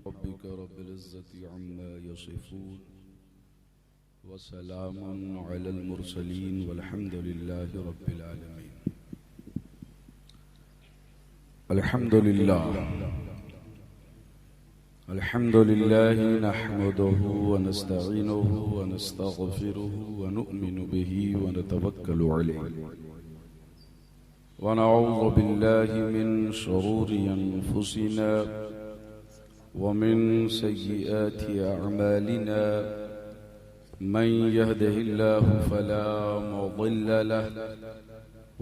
रब्बिक रब्बिल इज़्ज़ति अम्मा यसिफून व सलामुन अलल मुरसलीन वल्हम्दुलिल्लाहि रब्बिल आलमीन। अल्हम्दुलिल्लाहि नहमदुहु व नस्तईनुहु व नस्तगफिरुहु व नु'मिनु बिही व नतवक्कलु अलैहि व नऊज़ु बिल्लाहि मिन शुरूरि अनफुसिना व मिन सय्यिआति अअमालिना मन यहदिहिल्लाहु फला मुदिल्ल लहु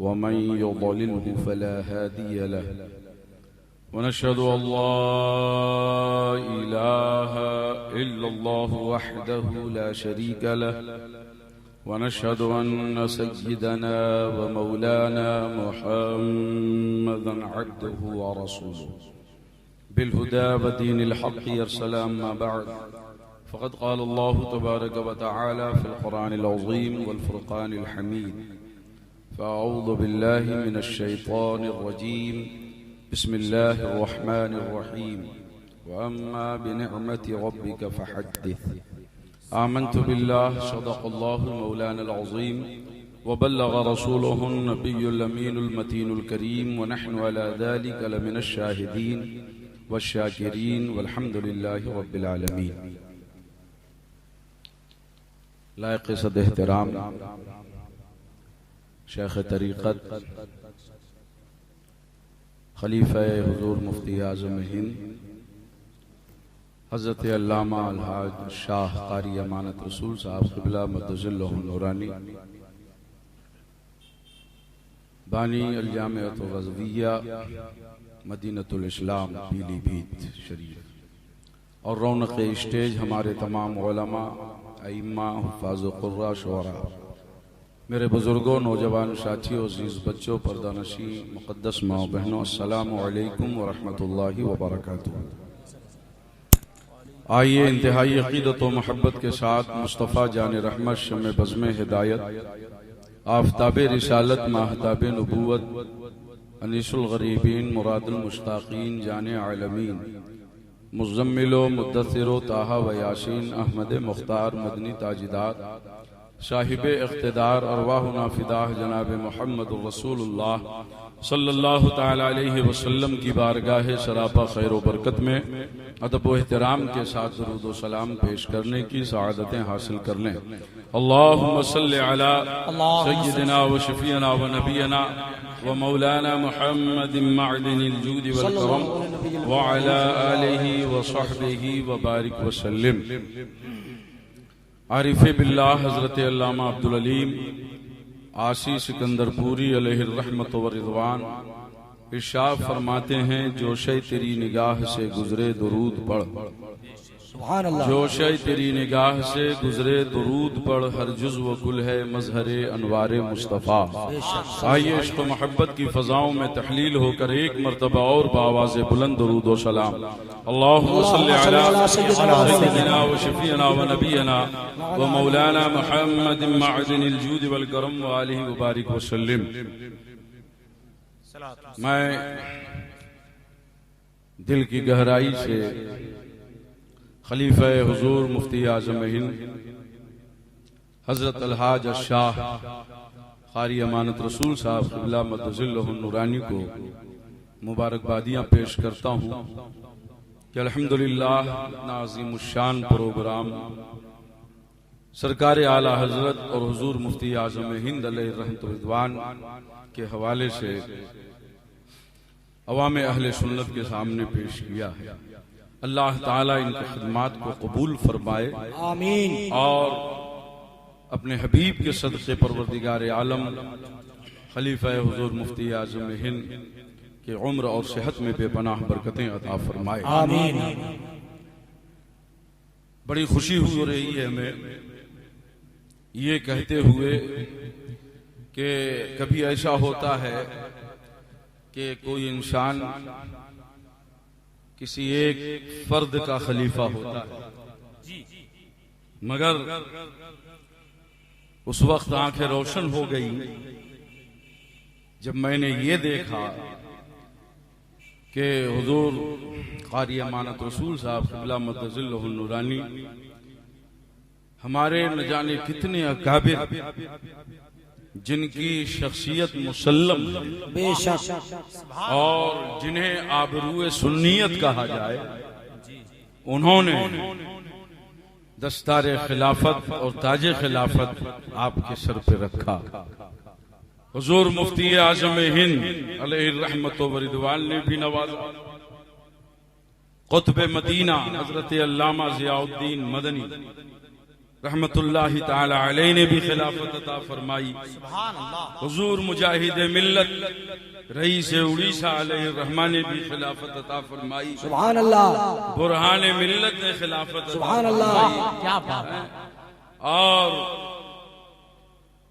व मन युद्लिलहु फला हादिय लहु व नशहदु अल्ला इलाहा इल्लल्लाहु वहदहु ला शरीका लहु व नशहदु अन्न सय्यिदना व मौलाना मुहम्मदन अब्दुहु व रसूलुहु बिलहुदा व दीनिल हक़्क़ि अरसला अम्मा बअद फ़क़द क़ाल अल्लाहु तबारक व तआला फ़िल क़ुरानिल अज़ीम वल फ़ुरक़ानिल हमीद फ़अऊज़ु बिल्लाहि मिनश शैतानिर रजीम बिस्मिल्लाहिर रहमानिर रहीम व अम्मा बिनिअमति रब्बिक फ़हद्दिस आमन्तु बिल्लाहि सदक़ल्लाहुल मौलानाल अज़ीम व बल्लग़ रसूलुहुन नबियुल अमीनुल मतीनुल करीम व नहनु अला ज़ालिका लमिनश शाहिदीन वश्शाकिरीन वल्हम्दुलिल्लाहि रब्बिल आलमीन। लायक़ सद एहतराम शेख तरीक़त खलीफा हुज़ूर मुफ्ती आज़म हिंद हज़रत अल्लामा अलहाज शाह क़ारी अमानत रसूल साहब क़िबला मद्दज़िल्लहु नूरानी बानी अल-जामिअत ग़ज़विय्या मदीनतुल इस्लाम पीलीभीत शरीफ और रौनक स्टेज हमारे तमाम उलमा अइम्मा हुफ़ाज़ क़ुर्रा शुअरा मेरे बुजुर्गों नौजवान साथियों अज़ीज़ बच्चों पर्दानशीं मुक़द्दस माँ बहनों अस्सलामु अलैकुम व रहमतुल्लाहि व बरकातुहू। आइए इंतहाई अक़ीदत व मोहब्बत के साथ मुस्तफ़ा जाने रहमत शम्मे बज़्मे हिदायत आफ़ताबे रिसालत माहताबे नबूवत अनीसुल गरीबीन मुरादुल मुश्ताक़ीन जाने आलमीन मुज़म्मिलो मुद्दस्सिरो ताहा व यासीन अहमद मुख्तार मदनी ताजिदार साहिबे इक़्तिदार अरवाहुना फ़िदाह जनाब मुहम्मदुर रसूलुल्लाह सल्लल्लाहु तआला अलैहि वसल्लम की बारगाह सरापा खैर व बरकत में अदब व एहतराम के साथ दुरूद व सलाम पेश करने की सआदतें हासिल कर लें। अल्लाहुम्मा सल्लि अला सय्यिदिना व शफ़ीअना व नबियना व मौलाना मुहम्मदिन मअदिनिल जूदि वल करम व अला आलिहि व सहबिहि व बारिक व सल्लिम। आरिफ़े बिल्लाह हज़रत अल्लामा अब्दुल अलीम आसी सिकंदरपुरी अलैहिर रहमत व रिज़वान इरशाद फरमाते हैं, जोशे तेरी निगाह से गुजरे दुरूद पढ़, जोशे तेरी निगाह से गुजरे दुरूद पढ़, हर जुज़्व कुल है मज़हरे अनवारे मुस्तफ़ा। आइए इश्क़ मोहब्बत की फ़ज़ाओं में तहलील होकर एक मरतबा और बावाज़े बुलंद दुरूद व सलाम अल्लाहुम्मा सल्लि अला सय्यिदिना व शफ़ीअना व नबियना व मौलाना मुहम्मदिन मअदिनिल जूदि वल करम व आलिहि व बारिक व सल्लिम। मैं दिल की गहराई से खलीफा हुजूर मुफ्ती आज़म हिंद हज़रत अलहाज शाह क़ारी अमानत रसूल साहब क़िबला मद्दज़िल्लहु नूरानी को मुबारकबादियाँ पेश करता हूँ कि अल्हम्दुलिल्लाह इतना अज़ीमुश्शान प्रोग्राम सरकार आला हज़रत और हुजूर मुफ्ती आज़म हिंद अलैहि रहमत व रिज़वान के हवाले से अवाम अहले सुन्नत के सामने पेश किया है। अल्लाह ताला इनकी खिदमात को कबूल फरमाए, आमीन। और अपने हबीब के सदक़े परवरदिगार आलम खलीफा हुजूर मुफ्ती आज़म हिंद के उम्र और सेहत में बेपनाह बरकतें अता फरमाए, आमीन। बड़ी खुशी हो रही है हमें ये कहते हुए कि कभी ऐसा होता है कि कोई इंसान किसी एक फर्द का खलीफा होता है, मगर उस वक्त आंखें रोशन हो गई जब मैंने ये देखा कि हुजूर कारी अमानत रसूल साहब क़िबला मद्दज़िल्लहुल नूरानी हमारे न जाने कितने अकाबिर जिनकी शख्सियत मुसल्लम बेशक और जिन्हें आबरूए सुन्नियत कहा जाए, उन्होंने दस्तार खिलाफत और ताजे खिलाफत आपके सर पे रखा। हुजूर मुफ्ती आज़म हिंद अलैहि रहमत व रिदवान ने भी नवाजा। कुतुब मदीना हजरत अल्लामा ज़ियाउद्दीन मदनी रहमतुल्लाहि ताला अलैहि ने भी खिलाफत अता फरमाई। हुजूर मुजाहिद मिल्लत रईस उड़ीसा अलैहि रहमान ने भी खिलाफत अता फरमाई। सुभान अल्लाह। बुरहान मिल्लत ने खिलाफत सुभान अल्लाह। क्या बात है। और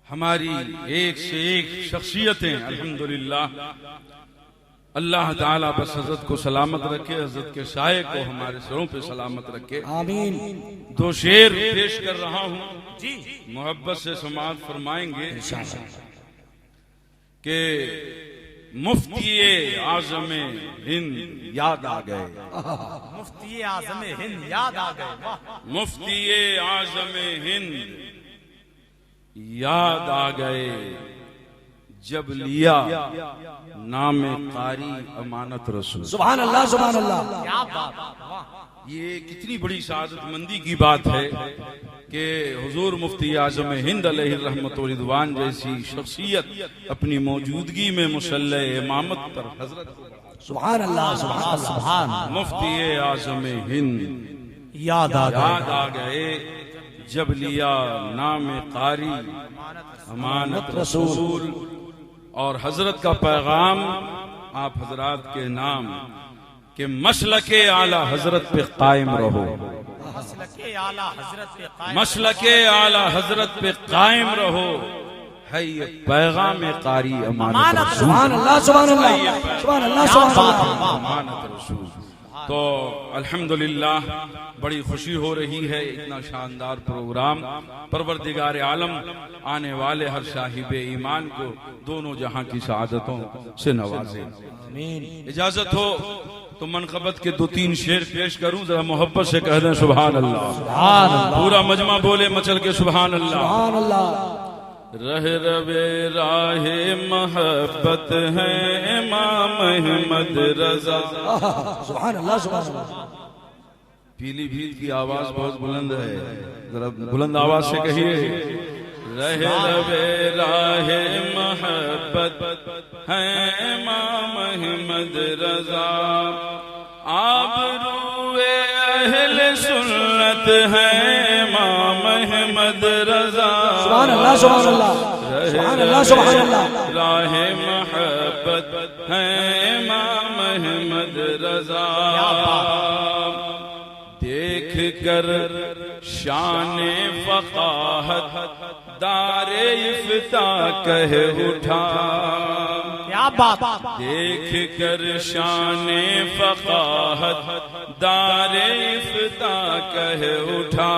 हमारी एक से एक शख्सियतें अल्हम्दुलिल्लाह। अल्लाह ताला बस हजरत को सलामत रखे, हजरत के साये को हमारे सरों पे सलामत रखे, आमीन। दो शेर पेश कर रहा हूँ जी, मोहब्बत से समाअत फरमाएंगे कि मुफ्ती आज़म हिंद याद आ गए। मुफ्ती आज़म हिंद याद आ गए। मुफ्ती आज़म हिंद याद आ गए जब लिया नाम कारी अमानत रसूल। सुभान अल्लाह सुभान अल्लाह। क्या बात। ये कितनी बड़ी सादतमंदी की बात है कि हुजूर मुफ्ती आज़म हिंद अलैहि रहमत व रिदवान जैसी शख्सियत अपनी मौजूदगी में मुसल्ले इमामत पर हजरत। सुभान अल्लाह सुभान। मुफ्ती आज़म हिंद याद आ गए जब लिया नाम कारी अमानत रसूल। और हजरत का पैगाम आप हजरात के नाम के मसलके आला हजरत पे कायम रहो। मसलके आला हजरत पे कायम, मसलके आला हजरत पे कायम रहो है ये पैगाम कारी अमानत रसूल। सुभान अल्लाह सुभान अल्लाह सुभान अल्लाह सुभान अल्लाह। अमानत रसूल। तो अल्हम्दुलिल्लाह बड़ी खुशी हो रही है, इतना शानदार प्रोग्राम। परवरदिगार आलम आने वाले हर साहिब ईमान को दोनों जहां की सआदतों से नवाजे। इजाजत हो तो मनक़बत के 2-3 शेर पेश करूं, जरा मोहब्बत से कह दें सुभान अल्लाह। पूरा मजमा बोले मचल के सुभान अल्लाह। रह रवे राहे मोहब्बत है इमाम अहमद रजा। सुभान अल्लाह सुभान अल्लाह। पीलीभीत की आवाज बहुत बुलंद है, जरा बुलंद आवाज से कहिए। रह रवे राहे मोहब्बत है इमाम अहमद रजा, आबरूए अहले सुन्नत है इमाम अहमद रजा। सुभान अल्लाह सुभान अल्लाह सुभान अल्लाह सुभान अल्लाह। राहे मोहब्बत है इमाम अहमद रजा, देख कर शाने फ़क़ाहत दारे इफ्ता कह उठा। क्या बात। देख कर शाने फ़क़ाहत दारे इफ्ता कह उठा,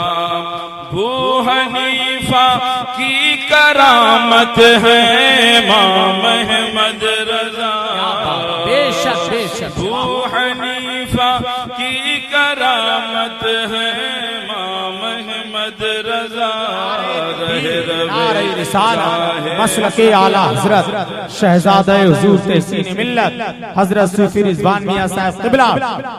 अबू हनीफा की करामत है इमाम अहमद रजा। बेशक बेशक। अबू हनीफा की करामत है इमाम अहमद रजा। मसलके आला हजरत शहजादा हुजूर तहसीन मिल्लत हजरत सूफी रिजवान मियां साहब क़िबला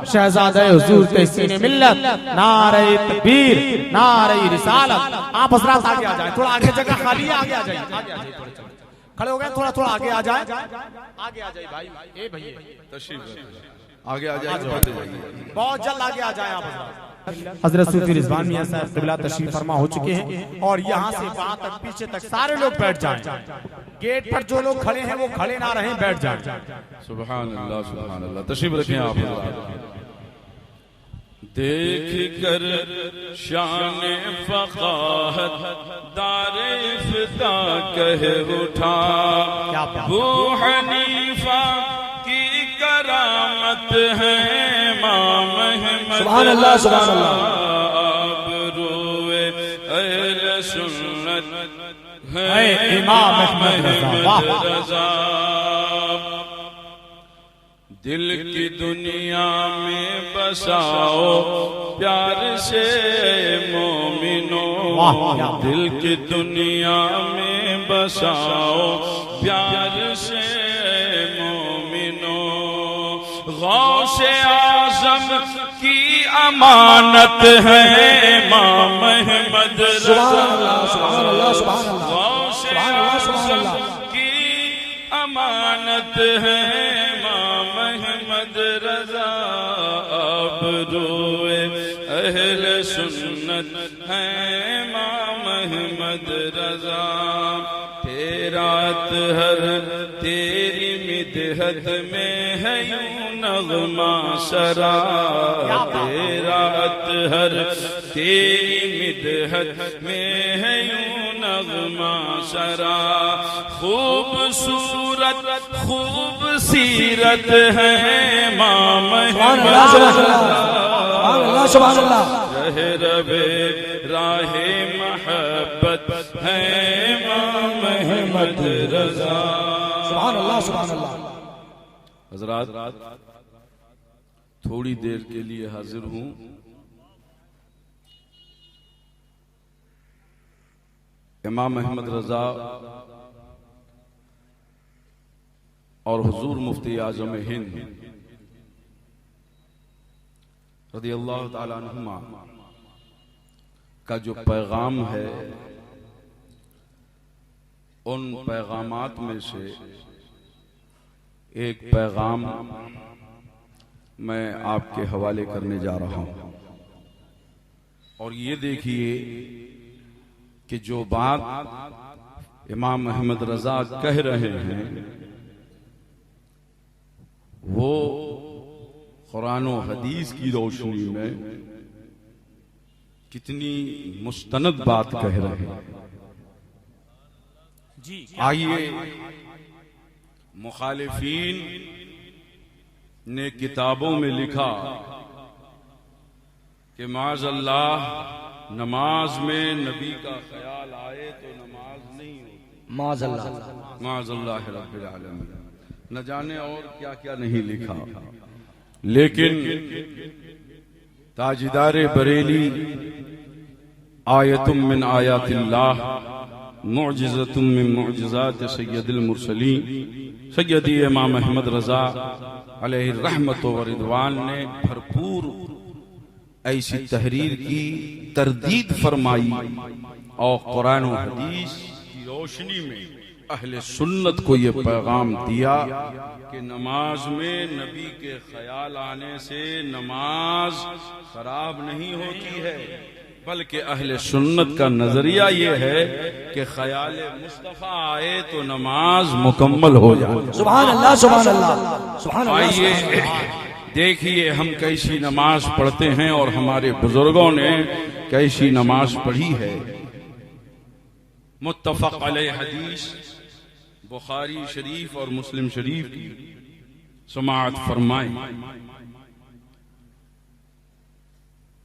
शहजादा हुजूर तहसीन मिल्लत, नारे तकबीर नारे रिसालत। आप हजरात आगे आ जाए, थोड़ा आगे जगह खाली है, आगे आ जाइए। खड़े हो गए, थोड़ा थोड़ा आगे आ जाए, आगे आ जाइए भाई। ए भैया तशरीफ आगे आ जाइए, बहुत जल्द आगे आ जाए आप हजरात। हजरत सूफी रिजवान मियां साहब क़िबला तशरीफ फरमा हो चुके हैं और यहाँ से वहां तक पीछे तक सारे लोग बैठ जाएं। गेट पर जो लोग खड़े हैं वो खड़े ना रहें, बैठ जाएं। सुभान अल्लाह सुभान अल्लाह। तशरीफ रखें आप। देख कर शान फ़क़ाहत दारे इफ्ता कह उठा, अबू हनीफा की करामत है इमाम अहमद। सुभान अल्लाह सुभान अल्लाह। आबरूए अहले सुन्नत है इमाम अहमद रजा। दिल की दुनिया में बसाओ प्यार से मोमिनो, दिल की दुनिया में बसाओ प्यार से मोमिनो। गौसे आज़म की अमानत है इमाम अहमद रज़ा, गौसे आज़म की अमानत है इमाम अहमद रज़ा। आबरूए अहले सुन्नत है इमाम अहमद रज़ा। तेरा अतहर तेरी मिदहत में है यूं नग़मा सरा, तेरा अतहर तेरी मिदहत में है यूं नग़मा सरा। खूबसूरत खूब सीरत है इमाम रहे राहे महब्बत है इमाम अहमद रज़ा। हज़रात थोड़ी देर के लिए हाजिर हूं। इमाम अहमद रज़ा और हुजूर मुफ्ती आज़म हिंद रज़ियल्लाहु ताला अन्हुमा का जो पैगाम है, उन पैगामात में से एक पैगाम मैं आपके हवाले करने जा रहा हूं। और ये देखिए कि जो बात इमाम अहमद रज़ा कह रहे हैं वो कुरान और हदीस की रोशनी में कितनी मुस्तनद बात कह रहे हैं। आइए, मुखालिफीन ने किताबों में लिखा कि माज़अल्लाह नमाज में नबी का ख्याल आए तो नमाज नहीं होती। माज़अल्लाह रब्बिल आलमीन, न जाने और क्या क्या नहीं लिखा। लेकिन ताजदार बरेली आयतुम मिन आयातिल्लाह मुअजिज़तुम मिन मुअजिज़ात सय्यदुल मुरसलीन सय्यदी इमाम अहमद रज़ा अलैहि रहमत व रिदवान ने भरपूर ऐसी तहरीर की तरदीद फरमाई और कुरान और हदीस की रोशनी में अहले सुन्नत को ये पैगाम दिया कि नमाज में नबी के ख्याल आने से नमाज खराब नहीं होती है, बल्कि अहले सुन्नत का नजरिया ये है कि ख्याल मुस्तफा आए तो नमाज मुकम्मल हो जाए। सुभान अल्लाह, सुभान अल्लाह, सुभान अल्लाह। आइए देखिए हम कैसी नमाज पढ़ते हैं और हमारे बुजुर्गों ने कैसी नमाज पढ़ी है। मुत्तफक अलैह हदीस बुखारी शरीफ और मुस्लिम शरीफ की समाअत फरमाई।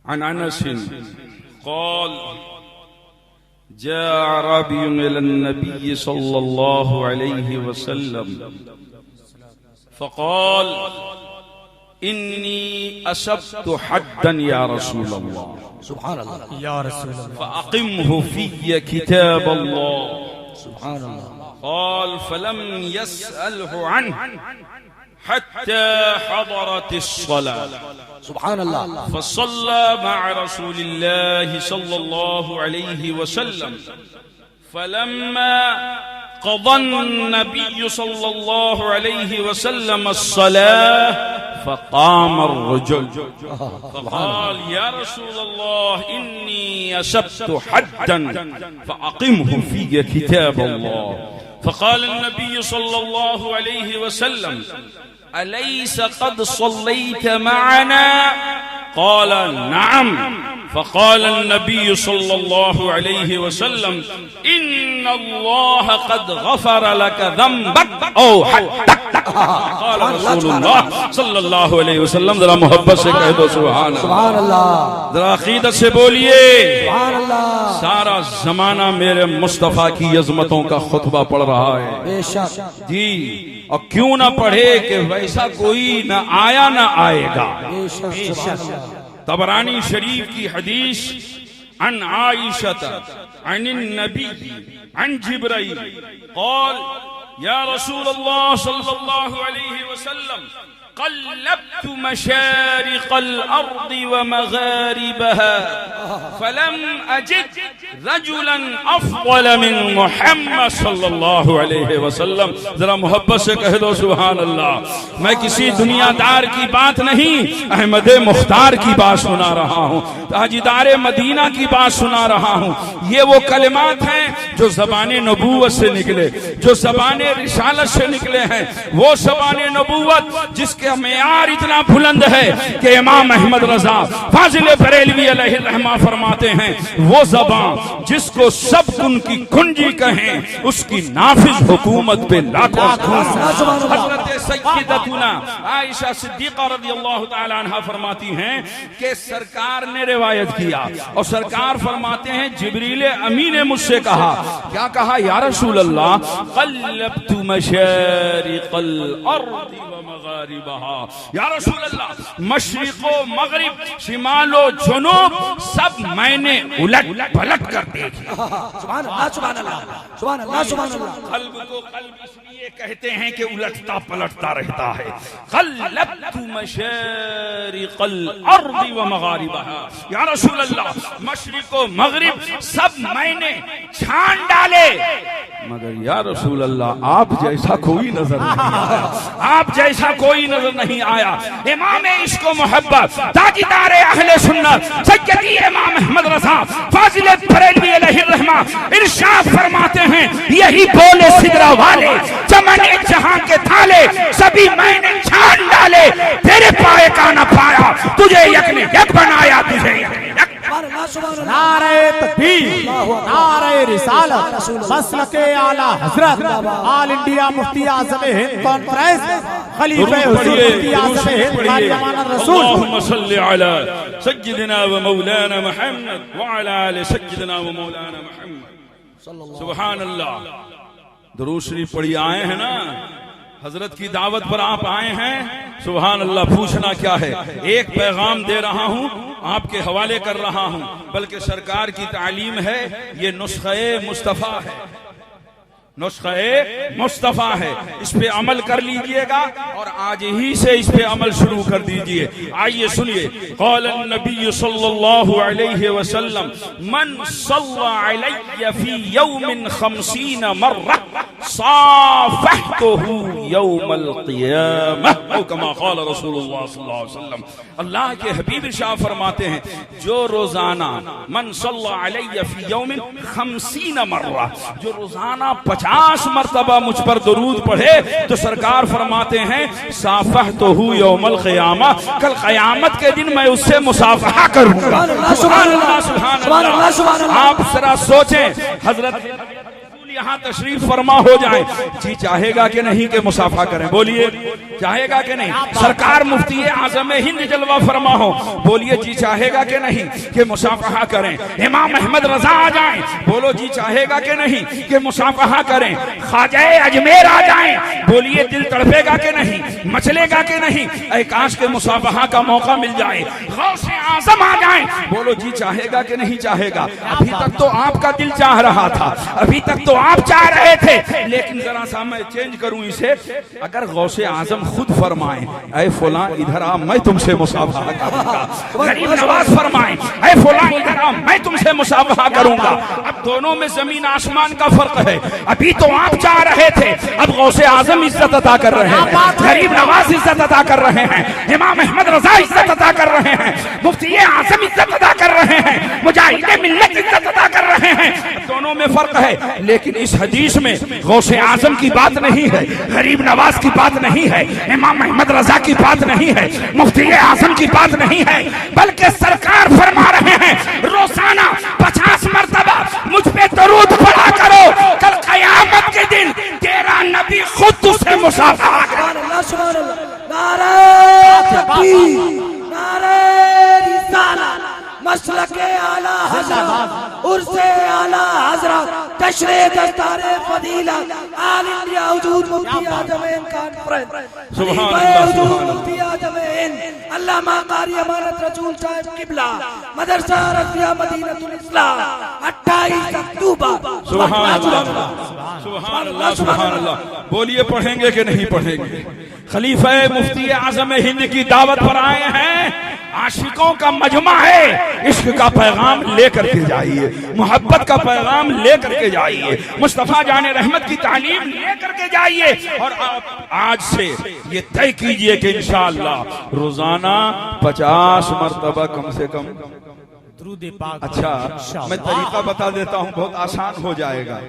अन अनस क़ाल जाअ अरबियुन इलन नबी सल्लल्लाहु अलैहि वसल्लम फ़क़ाल इन्नी असब्तु हद्दन या रसूल अल्लाह, सुभान अल्लाह, या रसूल अल्लाह, फ़अक़िम्हु फ़िय्य किताब अल्लाह। सुभान अल्लाह। क़ाल फ़लम यसअलहु अन्हु हत्ता हदरतिस्सलाह, सुभान अल्लाह। फ़सल्ला मअ रसूलिल्लाहि सल्लल्लाहु अलैहि वसल्लम फ़लम्मा क़ज़ा अन्नबिय्यु सल्लल्लाहु अलैहि वसल्लम अस्सलाह फ़क़ाम अर्रजुल फ़क़ाल या रसूलल्लाह इन्नी असब्तु हद्दन फ़अक़िम्हु फ़िय्य किताब अल्लाह। फ़क़ाल अन्नबिय्यु सल्लल्लाहु अलैहि वसल्लम अलैस क़द सल्लैत मअना क़ाल नअम फ़क़ाल नबी सल्लल्लाहु अलैहि वसल्लम इन्नल्लाह क़द ग़फ़र लक ज़ंबक औ हद्दक। क़ाल रसूलुल्लाह सल्लल्लाहु अलैहि वसल्लम। जरा मोहब्बत से कह दो सुभान अल्लाह, जरा अक़ीदत से बोलिए सुभान अल्लाह। सारा जमाना मेरे मुस्तफ़ा की अज़मतों का खुतबा पढ़ रहा है बेशक जी, और क्यों ना पढ़े कि वैसा कोई ना आया ना आएगा। तबरानी शरीफ की हदीस अन आयशा अन नबी अन जिब्राइल क़ाल या रसूल अल्लाह सल्लल्लाहु अलैहि वसल्लम क़ल्लब्तु मशारिक़ल अर्दि व मग़ारिबहा फलम अजिद रजुलन अफ़ज़ल मिन मुहम्मद सल्लल्लाहु अलैहि वसल्लम। जरा मोहब्बत से कह दो सुभान अल्लाह। मैं किसी दुनियादार की बात नहीं, अहमद मुख्तार की बात सुना रहा हूँ, ताजदार मदीना की बात सुना रहा हूँ। ये वो कलिमात हैं जो ज़बाने नबूवत से निकले, जो ज़बाने रिसालत से निकले हैं। वो ज़बाने नबूवत जिसके मेयार इतना बुलंद है कि इमाम अहमद रजा फाजिल बरेलवी अलैहि रहमा फरमाते हैं, वो ज़बान जिसको सब उनकी कुंजी कहें उसकी नाफिज हुकूमत पे लाखों। हज़रत सय्यदतुना आयशा सिद्दीक़ा रज़ियल्लाहु तआला अन्हा फरमाती हैं कि सरकार ने रिवायत किया और सरकार फरमाते हैं जिब्रील अमीन ने मुझसे कहा, क्या कहा? या रसूल अल्लाह क़ल्लब्तु मशारिक़ल अर्दि व मग़ारिबहा। या रसूल अल्लाह, मशरिक़ो मग़रिब, शिमालो जुनूब सब मैंने उलट पलट कर देखी। सुभान अल्लाह सुभान अल्लाह सुभान अल्लाह सुभान अल्लाह। क़ल्ब को क़ल्ब इसलिए कहते हैं कि उलटता पलटता रहता है। क़ल्लब्तु मशारिक़ल अर्दि व मग़ारिबहा। या रसूल अल्लाह, मशरिक़ो मग़रिब सब मैंने छान डाले, मगर या रसूल अल्लाह आप जैसा कोई नजर नहीं आया, आप जैसा कोई नजर नहीं आया। इमाम इश्क़ व मोहब्बत ताजदार अहले सुन्नत सय्यदी इमाम अहमद रज़ा फाजिल बरेलवी अलैहि रहमा इरशाद फरमाते हैं, यही बोले सिदरा वाले चमन जहां के थाले सभी मैंने छान डाले, तेरे पाए का न पाया, तुझे यक ने यक बनाया, तुझे यक। नारे तकबीर, नारे रिसालत, मसलके आला हजरत, ऑल इंडिया मुफ्ती आज़म हिंद कॉन्फ्रेंस, खलीफे हुज़ूर मुफ्ती आज़म हिंद क़ादी अमानत रसूल। अल्लाहुम्मा सल्लि अला सय्यिदिना व मौलाना मुहम्मद व अला आलि सय्यिदिना व मौलाना मुहम्मद। सुभान अल्लाह। दुरूद शरीफ पढ़ी आए हैं ना, हजरत की दावत पर आप आए हैं। सुभान अल्लाह। पूछना क्या है, एक पैगाम दे रहा हूं, आपके हवाले कर रहा हूं, बल्कि सरकार की तालीम है, ये नुस्खे मुस्तफा है, नुस्खे मुस्तफा है। इस पे अमल कर लीजिएगा और आज ही से इस पे अमल शुरू कर दीजिए। आइए सुनिए, क़ाल नबी सल्लल्लाहु अलैहि वसल्लम मन सल्ला अलैहि फी यौमिन 50 मर्रा साफ़हतुहु यौमल क़ियामह औ कमा क़ाल रसूलुल्लाह सल्लल्लाहु अलैहि वसल्लम। अल्लाह के हबीब शाह फरमाते हैं, जो रोजाना मन सल्ला अलैहि फी यौमिन 50 मर्रा, जो रोजाना 50 मरतबा मुझ पर दुरूद पढ़े तो सरकार फरमाते हैं साफ़हतुहु यौमल क़ियामह, कल क़यामत के दिन मैं उससे मुसाफ़हा करूंगा। सुभान अल्लाह सुभान अल्लाह। आप जरा सोचें, हजरत यहाँ तशरीफ फरमा हो जाए, जी चाहेगा कि नहीं कि मुसाफा करें? बोलिए, चाहेगा कि नहीं? सरकार मुफ्ती आज़म हिंद जलवा फरमा हो, बोलिए जी चाहेगा कि नहीं कि मुसाफा करें? इमाम अहमद रजा आ जाए, बोलो जी चाहेगा कि नहीं कि मुसाफा करें? ख्वाजा अजमेर आ जाए, बोलिए दिल तड़पेगा कि नहीं, मचलेगा कि नहीं? ऐ काश के मुसाफा का मौका मिल जाए। गौसे आज़म आ जाए, बोलो जी चाहेगा कि नहीं चाहेगा? अभी तक तो आपका दिल चाह रहा था, अभी तक तो आप चाह रहे थे, लेकिन जरा सा मैं चेंज करूं इसे। अगर गौसे आजम खुद फरमाए, ऐ फलां इधर आ मैं तुमसे मुसाफहा करूंगा, गरीब नवाज फरमाए, ऐ फलां इधर आ मैं तुमसे मुसाफहा करूंगा, अब दोनों में जमीन आसमान का फर्क है। अभी तो आप चाह रहे थे, अब गौसे आजम इज्जत अता कर रहे हैं, गरीब नवाज इज्जत अता कर रहे हैं, इमाम अहमद रजा इज्जत अता कर रहे हैं, मुफ्ती आजम इज्जत अता कर रहे हैं, मुजाहिद मिल्लत इज्जत अता कर रहे हैं। दोनों में फर्क है, लेकिन इस हदीस में गौसे आजम की बात नहीं है, गरीब नवाज की बात नहीं है, इमाम अहमद रजा की बात नहीं है, मुफ्ती आजम की बात नहीं है, बल्कि सरकार फरमा रहे हैं तशरे दस्तारे फजीला आल इंडिया हुजूर मुफ्ती आजम हिंद कॉन्फ्रेंस सुभान अल्लाह, सुभान अल्लाह। मुफ्ती आजम हिंद अल्लामा कारी अमानत रसूल साहब किबला मदरसा रज़िया मदीनतुल इस्लाम 28 अक्टूबर। सुभान अल्लाह, सुभान अल्लाह, सुभान अल्लाह। बोलिए पढ़ेंगे कि नहीं पढ़ेंगे? खलीफा मुफ्ती आजम हिंद की दावत पर आए हैं, आशिकों का मजमा है, इश्क का पैगाम लेकर के जाइए, मोहब्बत का पैगाम लेकर के जाइए, मुस्तफा जाने रहमत की तालीम लेकर के जाइए। और आप आज से ये तय कीजिए कि इंशाअल्लाह रोजाना 50 मरतबा कम से कम दुरूद पाक। अच्छा, मैं तरीका बता देता हूँ, बहुत आसान हो जाएगा,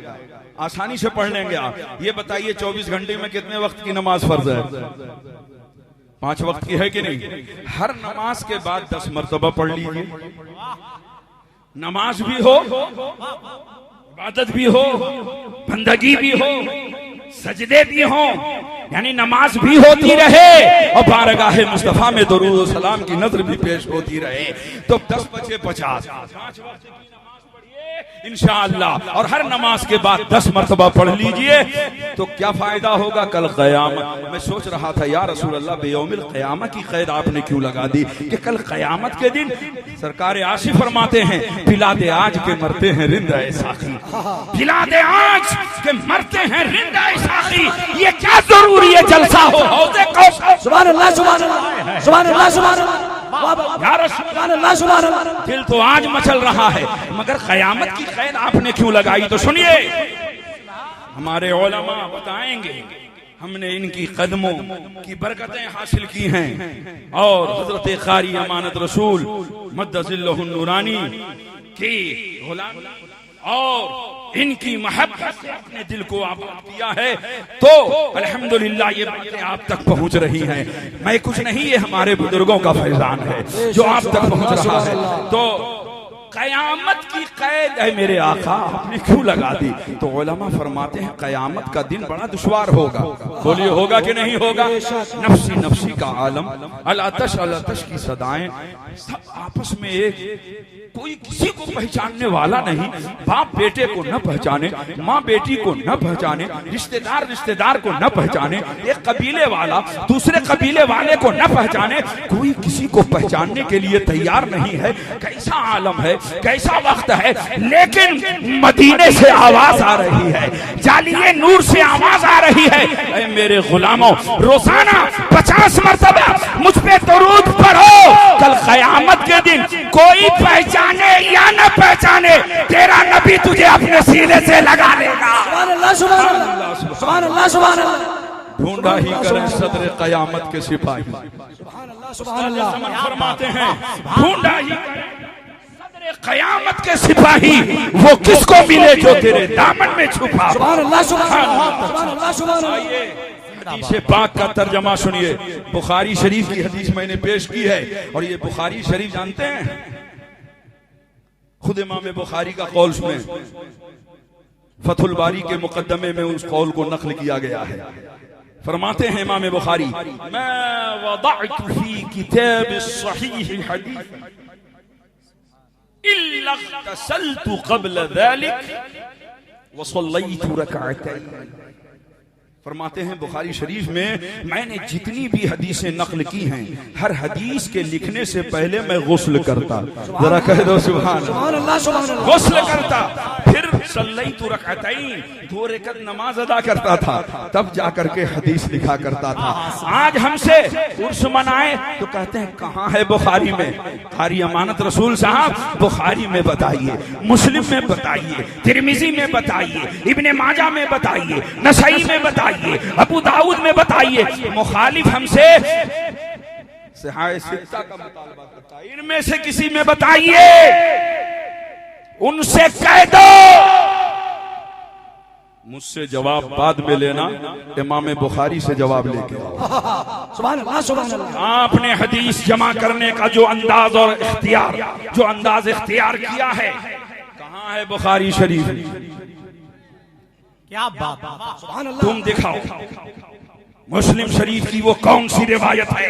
आसानी से पढ़ लेंगे आप। ये बताइए 24 घंटे में कितने वक्त की नमाज फर्ज है? 5 वक्त की है कि नहीं? हर नमाज के बाद 10 मरतबा पढ़ लीजिए। नमाज भी हो, इबादत भी हो, बंदगी भी हो, सजदे भी हो, यानी नमाज भी होती रहे और बारगाह मुस्तफा में दुरूद और सलाम की नजर भी पेश होती रहे। तो 10 बजे 50 इंशाअल्लाह, और हर नमाज के बाद 10 मरतबा पढ़ लीजिए तो क्या फायदा होगा कल क़यामत। मैं सोच रहा था या रसूल अल्लाह, बेयौमिल क़यामत की क़ैद आपने क्यों लगा दी कि कल क़यामत के दिन सरकार आशी फरमाते हैं, पिला दे आज के मरते हैं रिंदा ए साक़ी, पिला दे आज के मरते हैं रिंदा ए साक़ी। ये क्या जरूरी है जलसा हो हौज़े कौसर। सुभान अल्लाह, सुभान अल्लाह, सुभान अल्लाह, सुभान अल्लाह। सुभान अल्लाह, सुभान अल्लाह। दिल तो आज मचल रहा है, मगर क़यामत की क़ैद आपने क्यों लगाई? तो सुनिए, हमारे उलमा बताएंगे, हमने इनकी कदमों की बरकतें हासिल की हैं और हजरत कारी अमानत रसूल मद्दजिल्लहुन नूरानी की गुलामी और इनकी मोहब्बत से अपने दिल को आबाद किया है, तो अल्हम्दुलिल्लाह ये बातें आप तक पहुंच रही हैं। मैं कुछ नहीं, ये हमारे बुजुर्गों का फैजान है जो आप तक पहुंच रहा है। तो कयामत की कैद है मेरे आका, आपने क्यों लगा दी? तो उलमा फरमाते हैं कयामत का दिन बड़ा दुश्वार होगा। बोलिए होगा कि नहीं होगा? नफ्सी नफ्सी का आलम, अल-अतश की सदाएं, सब आपस में एक, कोई किसी को पहचानने वाला नहीं। बाप बेटे को न पहचाने, माँ बेटी को न पहचाने, रिश्तेदार रिश्तेदार को न पहचाने, एक कबीले वाला दूसरे कबीले वाले को न पहचाने, कोई किसी को पहचानने के लिए तैयार नहीं है। कैसा आलम है, कैसा वक्त है। लेकिन मदीने से आवाज आ रही है, जालिए नूर से आवाज आ रही है, ऐ मेरे गुलामों रोजाना 50 मरतबा मुझ पे दुरूद पढ़ो। कल क़यामत के दिन कोई पहचाने या न पहचाने, तेरा नबी तुझे अपने सीने से लगा लेगा। सुभान अल्लाह, सुभान अल्लाह, सुभान अल्लाह, सुभान अल्लाह। ढूंढा ही करें सदर क़यामत के सिपाही। सुभान अल्लाह, सुभान अल्लाह। फरमाते हैं ढूंढा ही करें सदर क़यामत के सिपाही, वो किसको मिले जो तेरे दामन में छुपा। सुभान अल्लाह, सुभान अल्लाह, सुभान अल्लाह, सुभान अल्लाह। हदीस पाक का तर्जमा सुनिए। बुखारी शरीफ की हदीस मैंने पेश की है, और ये बुखारी शरीफ जानते हैं, खुद इमाम बुखारी का कौल सुने, फतहुल बारी के मुकद्दमे में उस कौल को नकल किया गया है। फरमाते हैं इमाम बुखारी, मैं वदअतु फी किताब सहीह हदीस इल्ला तसल्तु क़ब्ल ज़ालिक व सल्लैतु रकअतैन। फरमाते हैं बुखारी शरीफ में मैंने जितनी भी हदीसें नकल की हैं, हर हदीस के लिखने से पहले मैं गुस्ल करता। जरा कह दो सुभान अल्लाह, सुभान अल्लाह। गुस्ल करता, फिर सल्लैतु रकअतैन, 2 रकअत नमाज अदा करता था, तब जाकर के हदीस लिखा करता था। आज हमसे उर्स मनाए तो कहते हैं कहाँ है बुखारी में? कारी अमानत रसूल साहब बुखारी में बताइए, मुस्लिम में बताइए, तिरमिजी में बताइए, इब्ने माजा में बताइए, नसई में बताइए, अबू दाऊद में बताइए। मुखालिफ हमसे सिहाह सित्ता का मुतालबा करता है, इनमें से किसी में बताइए, उनसे कह दो। मुझसे जवाब बाद में लेना, इमाम बुखारी से जवाब लेके आओ। सुभान अल्लाह, सुभान अल्लाह। आपने हदीस जमा करने का जो अंदाज और इख्तियार, जो अंदाज इख्तियार किया है, कहाँ है बुखारी शरीफ? क्या बात, सुभान अल्लाह। तुम दिखाओ मुस्लिम शरीफ की वो कौन सी रिवायत है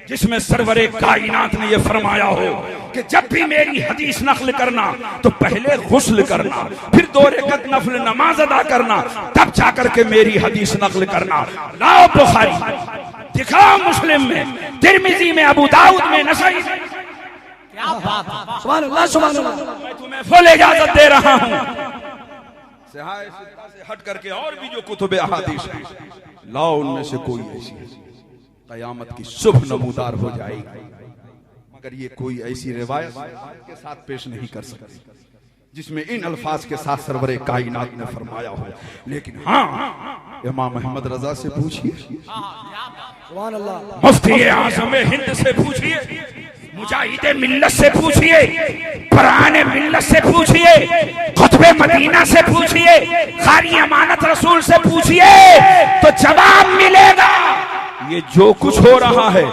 जिसमें सरवरे कायनात ने ये फरमाया हो कि जब भी मेरी हदीस नकल करना तो पहले गुस्ल करना, फिर 2 रकात नफल नमाज अदा करना, तब जाकर के मेरी हदीस नकल करना। लाओ बुखारी, दिखाओ मुस्लिम में, तिरमिजी में, अबू दाऊद में, नसाई में। क्या बात है, सुभान अल्लाह सुभान अल्लाह। मैं तुम्हें फुल इजाजत दे रहा हूँ से हट करके और भी जो कुतुबे अहादीस हैं लाओ, उनमें से कोई ऐसी कयामत की शुभ नमूदार हो जाएगी, मगर ये कोई ऐसी रिवायत के साथ पेश नहीं कर सकती जिसमें इन अल्फाज के साथ सरवरे कायनात ने फरमाया हो। लेकिन हाँ, इमाम अहमद रजा से पूछिए, सुभान अल्लाह, मुफ्ती आज़म हिंद से पूछिए, मुजाहिद मिल्लत से पूछिए, फरहान मिल्लत से पूछिए, खुतबे मदीना से पूछिए, कारी अमानत रसूल से पूछिए, तो जवाब मिलेगा। ये जो कुछ हो रहा है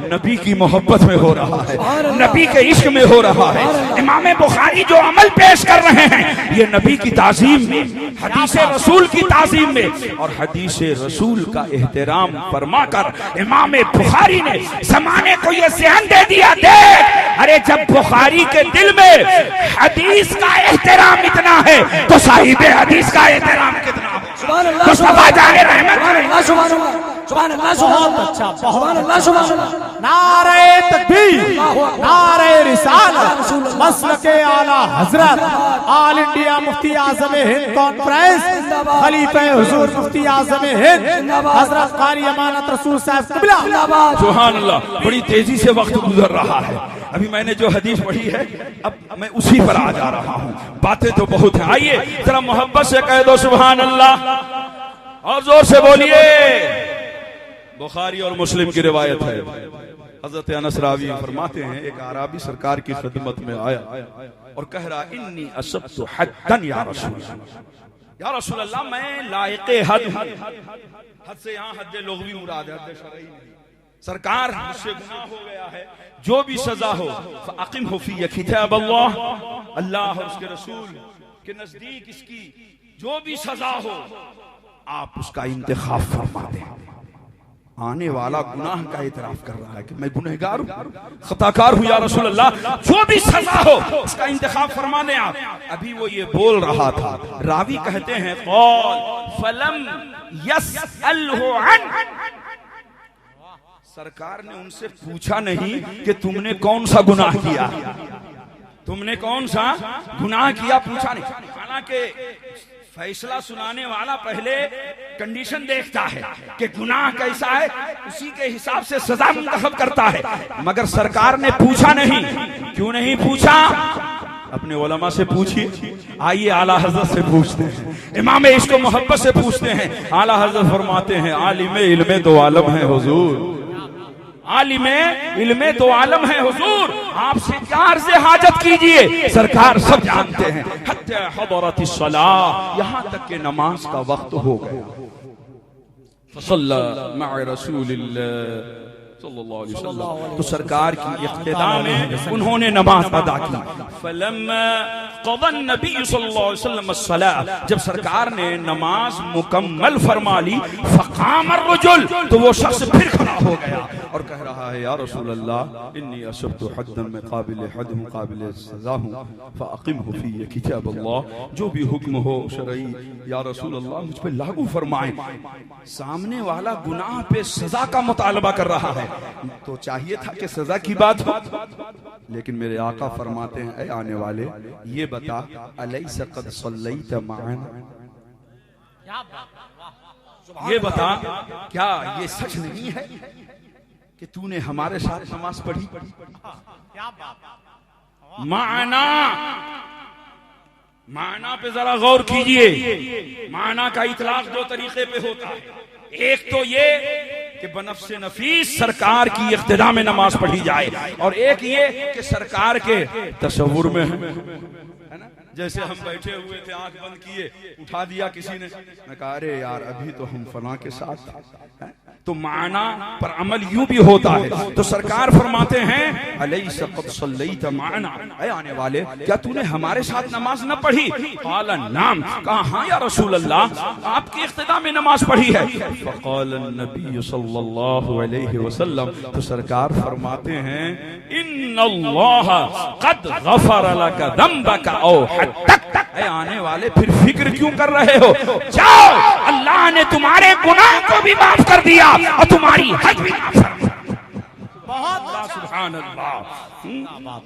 नबी की मोहब्बत में हो रहा है, नबी के इश्क में हो रहा है। इमाम बुखारी जो अमल पेश कर रहे हैं ये नबी की ताज़ीम में, हदीस रसूल की ताज़ीम में, और हदीस रसूल का एहतराम फरमाकर इमाम बुखारी ने ज़माने को ये ज़हन दे दिया, देख अरे जब बुखारी के दिल में हदीस का एहतराम इतना है तो साहिब हदीस का एहतराम कितना है। सुभान अल्लाह मुस्तफा जाने रहमत, सुभान अल्लाह सुभान अल्लाह, सुभान अल्लाह सुभान अच्छा, सुभान अल्लाह सुभान अल्लाह। नारे तकबीर, नारे रिसालत, मसलके आला हजरत ऑल इंडिया मुफ्ती आज़म हिंद कॉन्फ्रेंस, खलीफे हुजूर मुफ्ती आज़म हिंद हजरत कारी अमानत रसूल साहब क़िबला। सुभान अल्लाह। बड़ी तेजी से वक्त गुजर रहा है, अभी मैंने जो हदीस पढ़ी है अब मैं उसी पर आ जा रहा हूँ, बातें तो बहुत हैं। आइए जरा मोहब्बत से कह दो सुभान अल्लाह, और जोर से बोलिए। बुखारी और मुस्लिम की रिवायत है, हजरत अनस रावी फरमाते हैं एक आराबी सरकार की खिदमत में आया और कह रहा, इन्नी असब्तु हद्दन या रसूल अल्लाह, मैं लायक़े हद हूं। हद से यहाँ हद लोगवी मुराद है, हद शरई नहीं। सरकार मुझसे गुनाह हो गया है, जो भी सजा हो फ़अक़िम हो फ़ी किताब अल्लाह, अल्लाह और उसके रसूल के नजदीक इसकी जो भी सजा हो आप उसका इंतखाब फरमा दें। आने वाला गुनाह का इतराफ कर रहा है कि मैं गुनहगार हूँ, खताकार हूँ, या रसूल अल्लाह जो भी सजा हो उसका इंतखाब फरमा दें आप। अभी वो ये बोल रहा था, रावी कहते हैं क़ाल फलम यसअलहु अन, सरकार ने उनसे पूछा नहीं कि तुमने कौन सा गुनाह किया, तुमने कौन सा गुनाह किया, पूछा नहीं। हालांकि फैसला सुनाने वाला पहले कंडीशन देखता है कि गुनाह कैसा है, उसी के हिसाब से सजा मुंतखब करता है, मगर सरकार ने पूछा नहीं। क्यों नहीं पूछा? अपने उलमा से पूछिए। आइए आला हजरत से पूछते हैं, इमाम इश्क मोहब्बत से पूछते हैं। आला हजरत फरमाते हैं, आलिमे इल्मे दो आलम है हुजूर, आलिमे इल्मे तो आलम है हुजूर, आपसे क्या अर्ज़े हाजत कीजिए, सरकार सब जानते हैं। हत्ता हदरतिस सलाह, यहाँ तक के नमाज का वक्त हो गया। फसल्ला मअ रसूलिल्लाह सल्लल्लाहु अलैहि वसल्लम, तो सरकार की इक़्तिदा में उन्होंने नमाज अदा की। फलम्मा क़ज़ा नबी सल्लल्लाहु अलैहि वसल्लम अस्सलाह, जब सरकार ने नमाज मुकम्मल फरमा ली, फ़क़ाम अर्रजुल, तो वो शख्स फिर खड़ा हो गया और कह रहा है, या रसूल अल्लाह इन्नी असब्तु हद्दन, मैं काबिल हद हूँ, काबिल सज़ा हूँ, फ़अक़िमहु फ़ी किताब अल्लाह, जो भी हुक्म हो शरई या रसूल अल्लाह मुझ पर लागू फरमाएं। सामने वाला गुनाह पे सजा का मुतालबा कर रहा है, तो चाहिए था कि सजा की बात हो, लेकिन मेरे आका फरमाते हैं, ऐ आने वाले ये बता, अलैसा क़द सल्लैत मअना, ये बता क्या ये सच नहीं है कि तूने हमारे साथ नमाज पढ़ी? माना, माना पे जरा गौर कीजिए। माना का इतलाक दो तरीके पे होता है, एक तो ये कि बनफ्से नफीस सरकार की इक़्तिदा में नमाज पढ़ी जाए, और एक ये कि सरकार के तसव्वुर में है ना, जैसे हम बैठे हुए थे, आंख बंद किए, उठा दिया किसी ने, मैं कहा अरे यार अभी तो हम फलां के साथ, तो माना पर अमल यूं भी होता है। तो सरकार फरमाते हैं अलैसा क़द सल्लैता माना, ऐ आने वाले क्या तूने हमारे साथ नमाज न पढ़ी? क़ाल नाम, कहा हाँ या रसूल अल्लाह, आपकी इक़्तिदा में नमाज पढ़ी है। फ़क़ाल नबी सल्लल्लाहु अलैहि वसल्लम, तो सरकार फरमाते हैं इन्नल्लाह क़द गफ़र लका ज़ंबका औ हद्दक, ऐ आने वाले फिर फिक्र क्यों कर रहे हो? जाओ, अल्लाह ने तुम्हारे गुनाह को भी माफ कर दिया और तुम्हारी हद भी माफ कर दी। सुभान अल्लाह।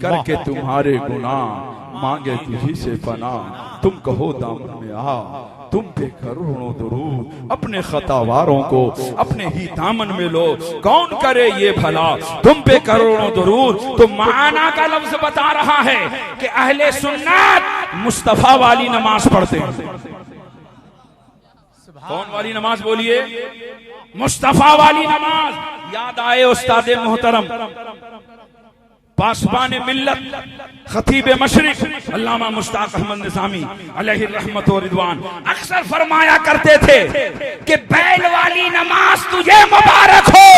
करके तुम्हारे गुनाह मांगे तुझी से पनाह, तुम कहो दामन में आ, तुम पे करोड़ों दुरूद, अपने खतावारों को अपने ही दामन में लो, कौन करे ये भला, तुम पे करोड़ों दुरूद। तो माना का लफ्ज बता रहा है कि अहले सुन्नत मुस्तफा वाली नमाज पढ़ते हैं। कौन वाली नमाज बोलिए? मुस्तफा वाली नमाज। याद आए उस्ताद मोहतरम पासबान मिल्लत खतीब मशरिक अल्लामा मुश्ताक अहमद निज़ामी अलैहि रहमत व रिदवान अक्सर फरमाया करते थे कि बैल वाली नमाज तुझे मुबारक हो,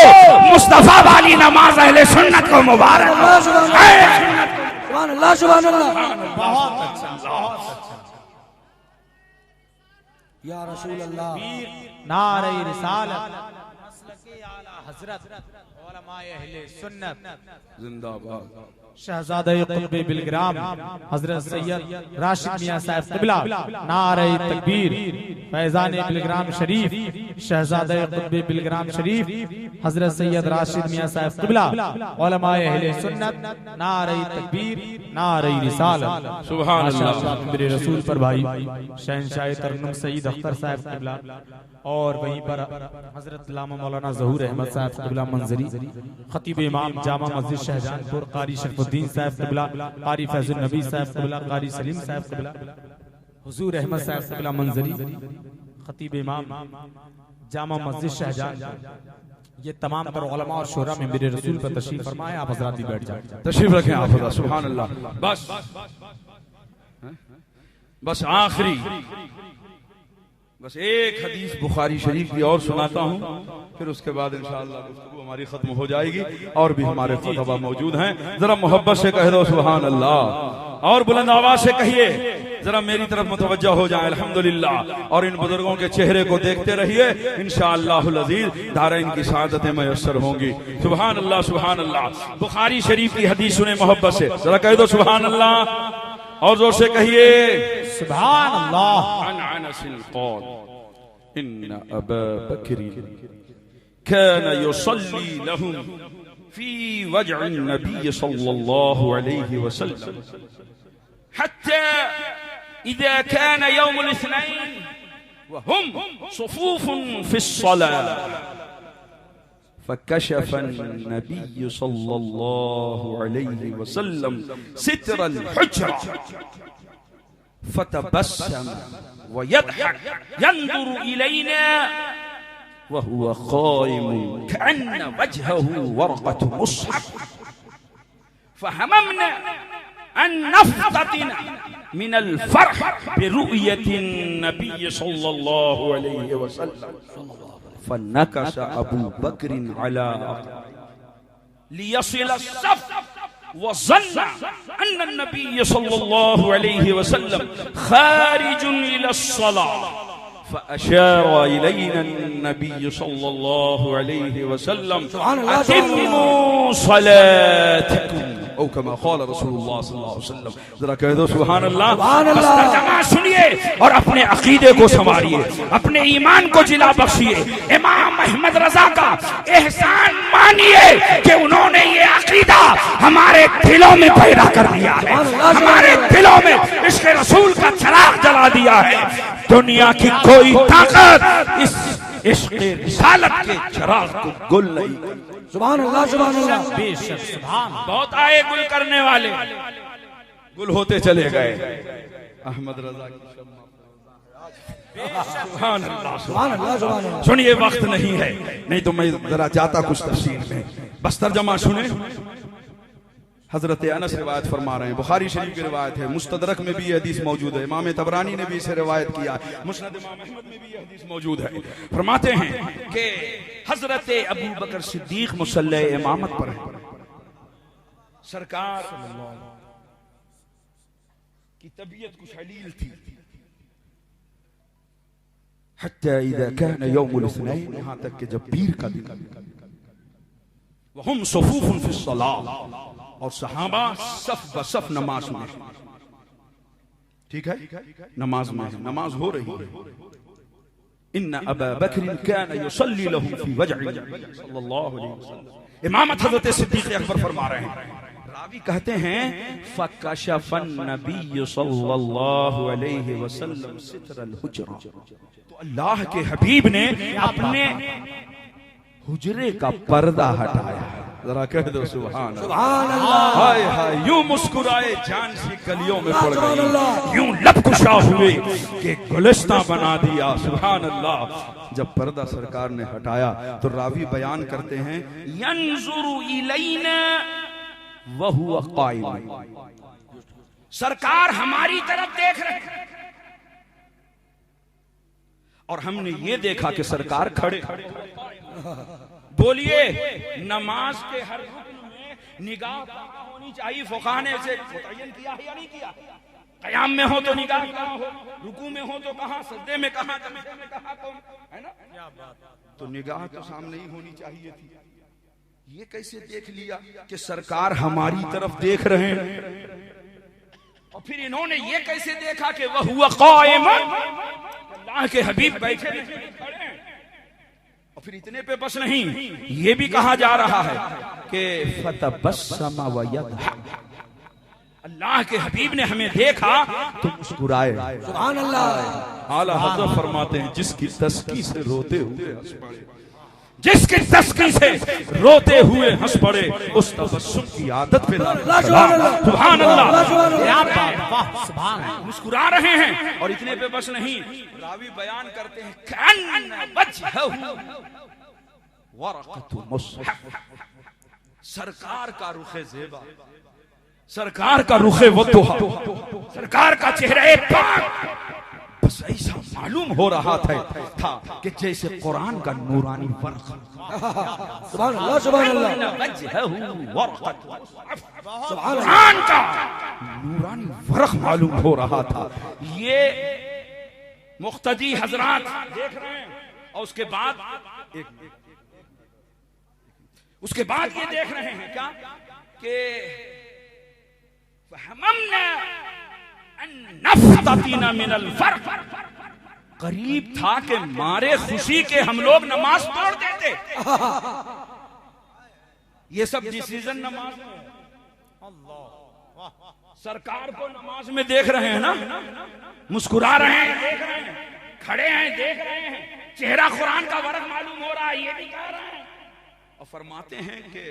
मुस्तफा वाली नमाज अहले सुन्नत को मुबारक हो। सुभान अल्लाह, सुभान अल्लाह। बहुत अच्छा। या रसूल अल्लाह। नारे रिसालत, मसलके आला हजरत, उलमाए अहले सुन्नत जिंदाबाद। शहजादा क़ुत्ब बिलग्राम हजरत सैयद राशिद मियां साहब क़िबला, नारे तकबीर। फैज़ान बिलग्राम शरीफ, शहजादा क़ुत्ब बिलग्राम शरीफ हजरत सैयद राशिद मियां साहब क़िबला, उलमाए अहले सुन्नत, नारे तकबीर, नारे रिसालत। सुभान अल्लाह। मेरे रसूल पर भाई शहंशाह तरन्नुम सईद अख्तर साहब क़िबला, और वहीं पर हजरत अल्लामा मौलाना ज़हूर अहमद साहब क़िबला मंजरी, खतीब इमाम जामा मस्जिद शहजानपुर, कारी शरफुद्दीन साहब क़िबला, कारी फैजुल नबी साहब क़िबला, कारी सलीम साहब क़िबला, हुजूर अहमद साहब क़िबला मंजरी, खतीब इमाम जामा मस्जिद शहजानपुर, ये तमाम तर उलमा और शोरा में मेरे रसूल पर तशरीफ फरमाए। आप हजरात भी बैठ जाए, तशरीफ रखें आप हजरात। सुभान अल्लाह। बस आखिरी बस एक हदीस बुखारी शरीफ की और सुनाता हूँ, फिर उसके बाद इंशाअल्लाह गुफ्तगू हमारी खत्म हो जाएगी। और भी हमारे खुतबा मौजूद हैं, जरा मोहब्बत से कह दो सुभान अल्लाह, और बुलंद आवाज से कहिए, जरा मेरी तरफ मुतवज्जह हो जाए अल्हम्दुलिल्लाह। और इन बुजुर्गों के चेहरे को देखते रहिए, इंशाअल्लाहुल अज़ीज़ दारैन की सआदतें मयस्सर होंगी। सुभान अल्लाह, सुभान अल्लाह। बुखारी शरीफ की हदीस सुने मोहब्बत से, जरा कह दो सुभान अल्लाह, और जोर से कहिए सुभान अल्लाह। इन्ना अबा बकरी काना युसल्ली लहुम फी वजअन नबी सल्लल्लाहु अलैहि वसल्लम हत्ता इज़ा काना यौमुल इस्नैन व हुम सुफूफुन फिस्सलाह फकशफ नबी सल्लल्लाहु अलैहि वसल्लम सित्रल हुज्रा फतबस्सम वयदहक यंजुरु इलैना वहुव क़ाइम कअन्न वजहहु वर्क़तु मुस्हफ़ फहममना अन नफ्तना मिनल फ़रह बिरु'यति नबी सल्लल्लाहु अलैहि वसल्लम फनकश अबू बकर अला लियसिल अस्सफ़ वज़न्न अन्न नबी सल्लल्लाहु अलैहि वसल्लम खारिजुन इलस्सलाह फअशार इलैना नबी सल्लल्लाहु अलैहि वसल्लम अतिम्मू सलातकुम औ कमा क़ाल रसूलुल्लाह सल्लल्लाहु अलैहि वसल्लम। जरा कह दो सुभान अल्लाह। तर्जुमा सुनिए और अपने अकीदे को संवारिए, अपने ईमान को जिला बख्शिए। इमाम अहमद रजा का एहसान मानिए कि उन्होंने ये अकीदा हमारे दिलों में पैदा कर दिया है, हमारे दिलों में इसके रसूल का चिराग जला दिया है। दुनिया की कोई ताकत इस रिसालत के चिराग को गुल नहीं। सुभान अल्लाह, सुभान अल्लाह। बेशक सुभान। बहुत आए गुल करने वाले, गुल होते चले गए। अहमद रजा की सुभान अल्लाह, सुभान अल्लाह, सुभान अल्लाह। सुनिए, वक्त नहीं है, नहीं तो मैं जरा जाता कुछ तफसील में। बस तर्जमा सुने। हजरत अनस रिवायत फरमा रहे हैं, बुखारी शरीफ की रिवायत है, मुस्तदरक में भी ये हदीस मौजूद है, इमाम तबरानी ने भी इसे रिवायत किया, मुस्नद इमाम अहमद में भी ये हदीस मौजूद है। फरमाते हैं कि हजरत अबू बकर सिद्दीक मुसल्ले इमामत पर है, सरकार की तबीयत कुछ हलील थी। हत्ता इज़ा कान यौमुल इस्नैन, यहाँ तक कि जब पीर का दिन, वहुम सुफूफुन फिस सलाह, और सहाबा सफ बसफ नमाज में, ठीक है, नमाज में, नमाज हो रही है। इन्ना अबा बकर कान युसल्ली लहु फी वजहि सल्लल्लाहु अलैहि वसल्लम, इमामत हज़रत सिद्दीक़ अकबर फरमा रहे हैं। रावी कहते हैं फकशफन नबी सल्लल्लाहु अलैहि वसल्लम सित्रल हुजरा, तो अल्लाह के हबीब ने अपने हुजरे का पर्दा हटाया। जरा कह दो सुभान अल्लाह। हाय हाय, यूं मुस्कुराए जान सी कलियों में पड़ गई, यूं लब कुशा हुए कि गुलिस्तां बना दिया। सुभान अल्लाह। जब पर्दा सरकार ने हटाया तो रावी बयान करते हैं यंजुरु इलैना व हुवा काइम, सरकार हमारी तरफ देख रहे हैं और हमने ये देखा कि सरकार खड़े। बोलिए, नमाज के हर रुकन में निगाह कहाँ होनी चाहिए? फुक़हा ने इसे मुतय्यन किया है या नहीं किया? क़याम में हो तो निगाह कहाँ हो, रुकू में हो तो कहाँ, सजदे में कहाँ, तमस्से में कहाँ, तो है ना? तो निगाह तो सामने ही होनी चाहिए थी। ये कैसे देख लिया कि सरकार हमारी तरफ देख रहे हैं? और फिर इन्होंने ये कैसे देखा कि वह हुआ कायम, अल्लाह के हबीब बैठे खड़े हैं? और फिर इतने पे बस नहीं, ये भी कहा जा रहा है कि फतबस्समा व यदहक, अल्लाह के हबीब ने हमें देखा तो मुस्कुराए। सुभान अल्लाह। आला हज़रत फरमाते हैं जिसकी तस्की से रोते हुए हंस पड़े, जिसकी तस्की से रोते हुए हंस पड़े, उस तबस्सुम की आदत पे सुभान अल्लाह। मुस्कुरा रहे हैं और इतने पे बस नहीं, रावी बयान करते हैं कअन्न वजहहु वरक़तु मुसहफ़, सरकार का रुखे ज़ेबा, सरकार का रुखे वद्दुहा, सरकार का चेहरा पाक बस ऐसा मालूम हो रहा था कि जैसे कुरान का नूरानी वर्क़। सुभान अल्लाह, सुभान अल्लाह। कुरान का नूरानी वर्क़ मालूम हो रहा था। ये मुख्तदी हजरात देख रहे हैं और उसके बाद ये देख रहे हैं क्या कि फहममना नफ्ततीना मिनल फर्क, करीब था कि मारे खुशी के हम लोग नमाज तोड़ देते। ये सब डिसीजन नमाज में, सरकार को नमाज में देख रहे हैं ना, मुस्कुरा रहे हैं, देख रहे हैं, खड़े हैं, देख रहे हैं, चेहरा कुरान का वर्क मालूम हो रहा है, ये भी कह रहे हैं और फरमाते हैं कि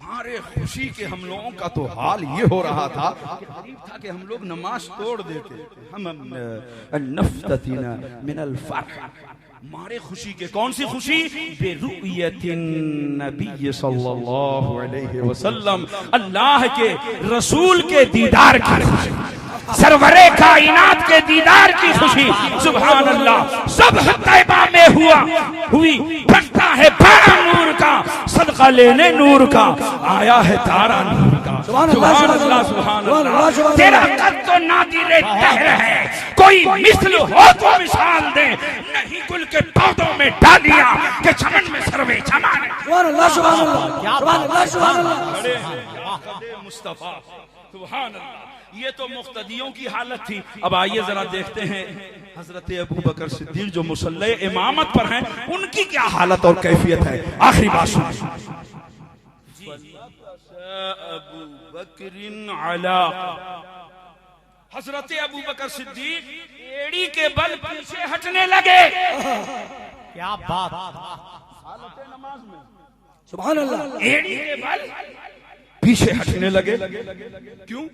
मारे खुशी के हम लोगों का तो हाल ये हो रहा था कि करीब था कि हम लोग नमाज तोड़ देते। हम नफ्ततीना मिनल फर्ह, मारे खुशी के, कौन सी खुशी? बिरुयतिन नबी सल्लल्लाहु अलैहि वसल्लम, अल्लाह के रसूल के दीदार की खुशी, सरवरे कायनात के दीदार की खुशी। सुभान अल्लाह। सब तैबा में हुई फटता है बारा नूर का, सदका लेने नूर का, आया है तारा नूर का। सुभान अल्लाह, सुभान अल्लाह। तेरा कद तो नादिरे तहर है, कोई मिसल हो तो मिसाल दे, नहीं गुल के पौधों में डालिया के चमन में सर्वे चमाने। सुभान अल्लाह, सुभान अल्लाह, सुभान अल्लाह, सुभान अल्लाह। मुस्तफा, सुभान अल्लाह। ये तो मुख्तदियों की हालत थी। अब आइए जरा देखते हैं हजरत अबू बकर सिद्दीक जो मुसल्ले इमामत पर हैं, उनकी क्या हालत और कैफियत है। आखिरी बात सुनिए। अबू बकरिन अला, हजरत अबू बकर सिद्दीक एड़ी के बल पीछे हटने लगे। क्या बात, नमाज में सुभान अल्लाह। एड़ी के बल पीछे हटने लगे। क्यों?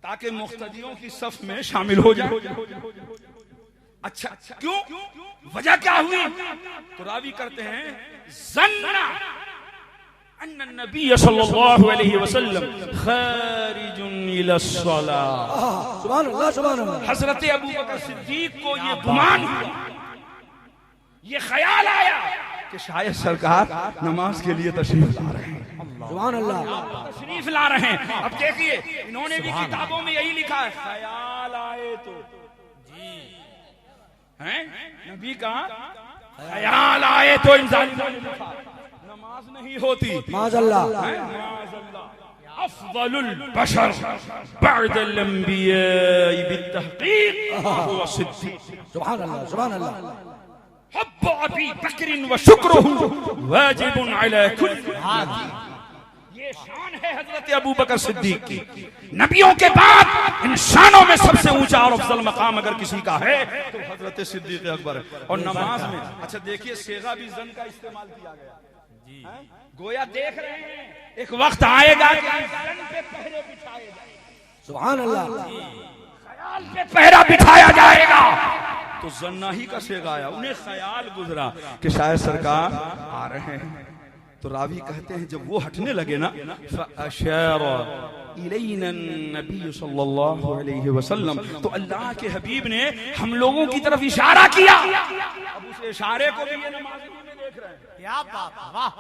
ताकि मुख्तदियों की सफ में शामिल हो जाए। अच्छा, क्यों? वजह क्या हुई? तो रावी करते हैं जन्ना अन्न अन्ना नबी सल्लल्लाहु अलैहि वसल्लम खारिजुन इला सलाह। सुभान अल्लाह, सुभान अल्लाह। हजरत अबू बकर सिद्दीक को ये गुमान हुआ, ये ख्याल आया कि शायद सरकार नमाज के लिए तशरीफ ला रहे हैं। सुभान अल्लाह, तशरीफ ला रहे हैं। अब देखिए इन्होंने भी किताबों में यही लिखा है, ख्याल आए तो जी हैं नबी का ख्याल आए तो इंसान नमाज नहीं होती। माज़अल्लाह, अफ़ज़लुल बशर बअदल अंबिया बित्तहक़ीक़ हुवा सिद्दीक़। सुभान अल्लाह, सुभान अल्लाह। हब्ब अबी बकर व शुक्रुहु वाजिबुन अला कुल्ली। ये शान है हजरत अबू बकर सिद्दीक की। नबियों के बाद इंसानों में सबसे ऊंचा और अफजल मकाम अगर किसी का है तो हजरत सिद्दीक अकबर है। और नमाज में अच्छा देखिए सेगा भी जन का इस्तेमाल किया गया जी। गोया देख रहे हैं एक वक्त आएगा कि जन पे पहरे बिछाए जाएंगे। सुभान अल्लाह, ख्याल पे पहरा बिठाया जाएगा तो जन्ना ही का सेगा आया, उन्हें ख्याल गुजरा कि शायद सरकार आ रहे हैं। तो रावी कहते हैं जब वो हटने लगे ना, फअशारा इलैना नबी सल्लल्लाहु अलैहि वसल्लम, तो अल्लाह के हबीब ने हम लोगों की तरफ इशारा किया। अब उस इशारे को भी ये नमाज़ी में देख रहे हैं। क्या बात, वाह।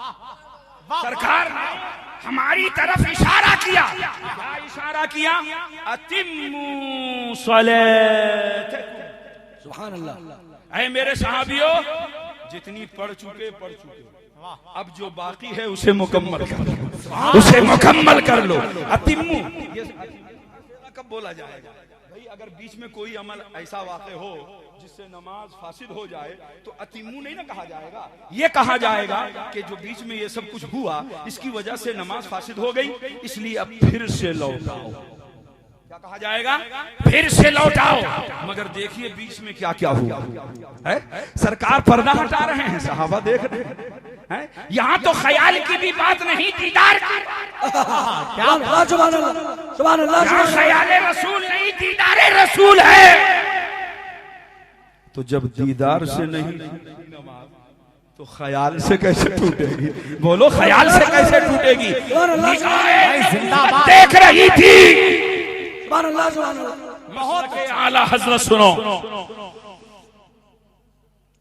सरकार ने हमारी तरफ इशारा किया। क्या इशारा किया? अतिम्मू सलातकुम। सुभान अल्लाह। ऐ मेरे सहाबियों, जितनी पढ़ चुके अब जो बाकी है उसे मुकम्मल कर लो, उसे मुकम्मल कर लो। अतिम्मू ये कब बोला जाएगा भाई? अगर बीच में कोई अमल ऐसा वाक़े हो जिससे नमाज फासिद हो जाए तो अतिम्मू नहीं ना कहा जाएगा, ये कहा जाएगा कि जो बीच में ये सब कुछ हुआ इसकी वजह से नमाज फासिद हो गई, इसलिए अब फिर से लौटाओ। क्या कहा जाएगा? फिर से लौटाओ। मगर देखिए बीच में क्या क्या हुआ है। सरकार पर्दा हटा रहे हैं, सहाबा देख रहे हैं। यहाँ तो ख्याल की भी बात नहीं, दीदार की। क्या बात, सुभान अल्लाह, सुभान अल्लाह। यहाँ ख्याल रसूल नहीं, दीदार रसूल है। तो जब दीदार से नहीं तो ख्याल से कैसे टूटेगी? बोलो ख्याल से कैसे टूटेगी? निगाहें देख रही थी। सुभान अल्लाह, सुभान अल्लाह। बहुत आला हजरत सुनो,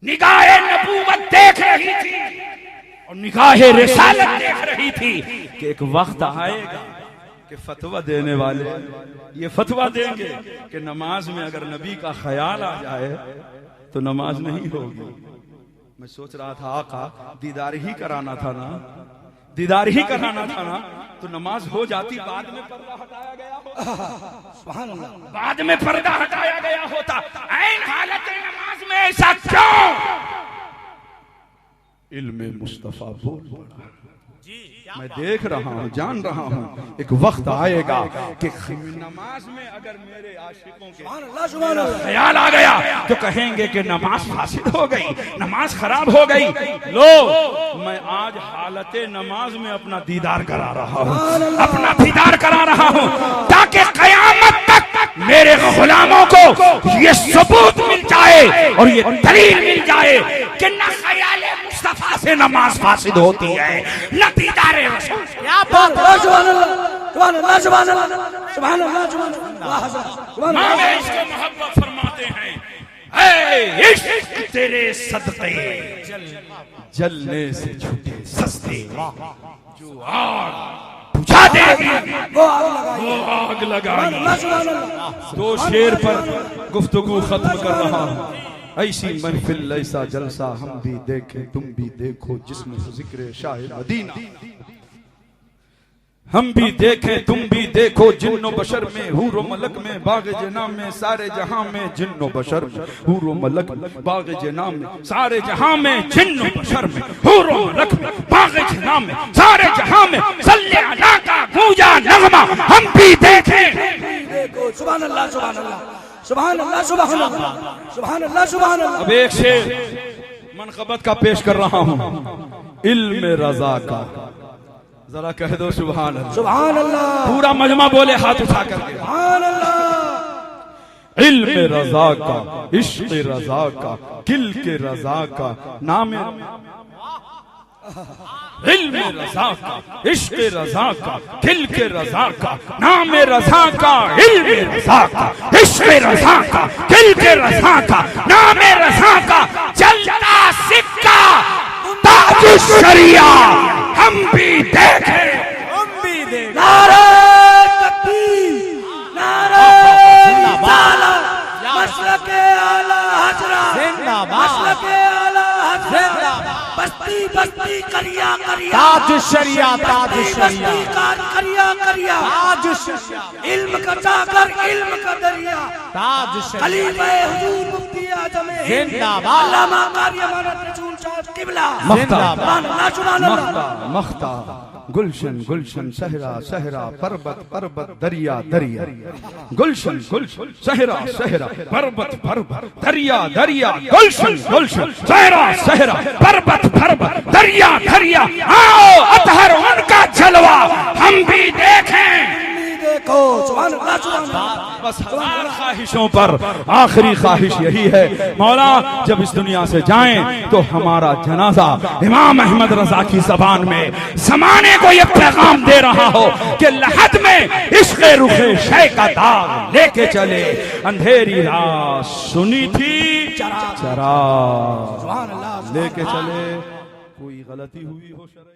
निगाहे नबूवत देख रही थी और निगाहे रिसालत देख रही थी कि एक वक्त आएगा कि फतवा देने वाले ये फतवा देंगे कि नमाज में अगर नबी का ख्याल आ जाए तो नमाज नहीं होगी। मैं सोच रहा था आका दीदार ही कराना था ना, दीदार ही कराना था ना, तो नमाज हो जाती, बाद में पर्दा हटाया गया होता। सुभान अल्लाह, बाद में पर्दा हटाया गया होता। ऐन हालत नमाज में ऐसा क्यों? इल्मे मुस्तफा बोल पड़ा। मैं देख रहा हूँ, जान रहा हूँ, एक वक्त आएगा कि नमाज में अगर मेरे आशिकों के सुभान अल्लाह, सुभान अल्लाह। ख्याल आ गया तो कहेंगे कि नमाज फासिद हो गई, नमाज खराब हो गई। लो मैं आज हालत नमाज में अपना दीदार करा रहा हूँ, अपना दीदार करा रहा हूँ ताकि कयामत तक मेरे गुलामों को ये सबूत मिल जाए और ये दलील मिल जाए कि न ख्याल मुस्तफा से नमाज फासिद होती है, न दीदार रसूल। क्या बात, सुभान अल्लाह, सुभान अल्लाह, सुभान अल्लाह, सुभान अल्लाह, सुभान अल्लाह। इसको मोहब्बत फरमाते हैं, ऐ इश्क तेरे सदक़े जलने से छूटे सस्ते, जो आग बुझा देगी वो आग लगाई। वो आग लगाई। दो शेर पर गुफ्तगू खत्म कर रहा हूँ। ऐसी महफिल ऐसा जलसा हम भी देखें तुम भी देखो जिसमें जिक्र शाह मदीना, हम भी देखें तुम भी देखो जिन्नो बशर में हूरो मलक में बाग जना में सारे जहां में जिन्नो बशर में हूरो मलक में बाग जना में सारे जहां में जिन्नो बशर में हूरो मलक में बाग जना में सारे जहां में सल्ले अला का गूंजा नगमा हम भी देखें। देखो सुभान अल्लाह, सुभान अल्लाह, सुभान अल्लाह, सुभान अल्लाह, सुभान अल्लाह, सुभान अल्लाह। अब एक शेर मनक़बत का पेश कर रहा हूँ, इल्म रज़ा का, जरा कह दो सुभान अल्लाह, सुभान अल्लाह। पूरा मजमा बोले हाथ उठा करके, सुभान अल्लाह। इल्म रज़ा का, इश्क़ रज़ा का, किल के रज़ा का, नाम इल्म रजा का, इश्क रजा का, दिल के रजा का, नाम रजा का, इल्म रजा का, इश्क रजा का, दिल के रजा का, नाम रजा का, चलता सिक्का ताज शरिया हम भी देखे, हम भी देखे। नारे तकबीर, नारे रिसालत, मसलके आला हजरत, मसलके आला हजरत, बस्ती बस्ती करिया करिया, ताज शरिया, ताज शरिया, करिया करिया, ताज शरिया, इल्म का जाकर इल्म का दरिया, ताज शरिया, खलीफा हुजूर मुफ्ती आजम हिंद जिंदाबाद, अल्लामा कारी अमानत रसूल साहब किबला जिंदाबाद, मख्ता गुलशन गुलशन सहरा सहरा पर्वत पर्वत दरिया दरिया, गुलशन गुलशन सहरा सहरा पर्वत पर्वत दरिया दरिया, गुलशन गुलशन सहरा सहरा पर्वत पर्वत दरिया दरिया। आओ अतहर उनका जलवा हम भी देखें। देखो सुभान अल्लाह, सुभान अल्लाह। बस हजार ख्वाहिशों पर आखिरी ख्वाहिश यही है, मौला जब इस दुनिया से जाएं तो हमारा जनाजा इमाम अहमद रजा की ज़बान में ज़माने को ये पैगाम दे रहा हो कि लहद में इश्क़ रुखे शय का दाग लेके चले, अंधेरी रात सुनी थी चरा लेके चले, कोई गलती हुई हो शरअ